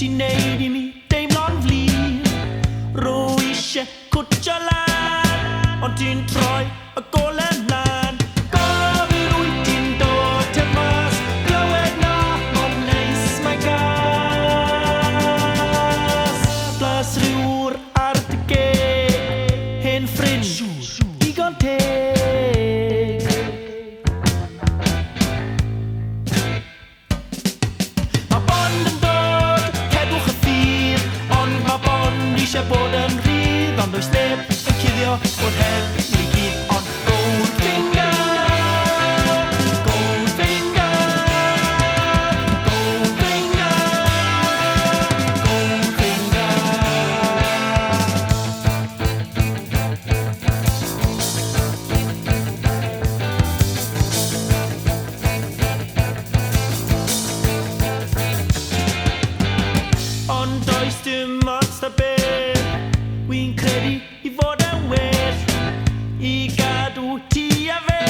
Ti'n neud I mi deimlo'n flin Rwy isie cwtio lan Ond ti'n troi y golau mlan Gofyn wyt ti'n dod te mas Glywed na ond neis mae gas Blas rhyw'r ar dy geg Hen ffrind digon teg Mae bond yn dod cedwch y ffyr Ond mae bond eisiau bod yn rhydd Ond does neb yn cuddio bod hen I gyd Ond Goldfinger Goldfinger Goldfinger Goldfinger Ond does dim ots na beth Wi'n credu I fod yn well I gadw ti a fe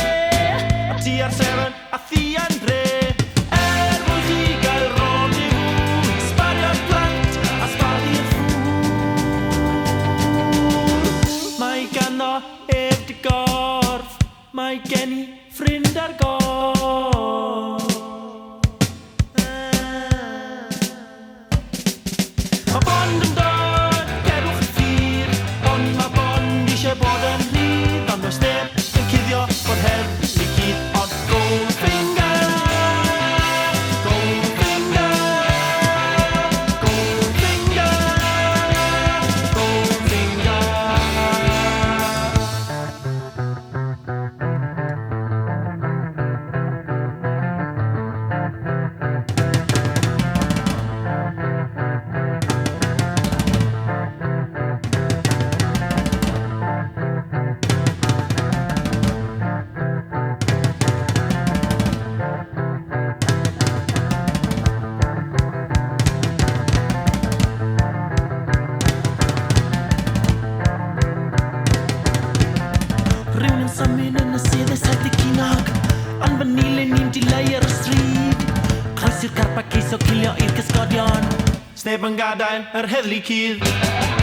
A ti ar sefyn a thi yn dre mwyn chi gael rendezvous I sbario'r plant a sbari'r ffŵr Mae ganddo ef dy gorff Mae gen I ffrind ar gorff Mae bond yn dod, cerwch y ffyr Ond mae bond eisiau bod yn rhydd Ond does neb yn cuddio bod heb I gyd Ond Goldfinger Goldfinger Goldfinger Goldfinger Rhywun yn symud yn y sedd saith y cinog Ond fy nilyn ni'n dileu ar y stryd Croesi'r carpa ceisio cilio i'r cysgodion Sneb yn gadael yr heddlu cudd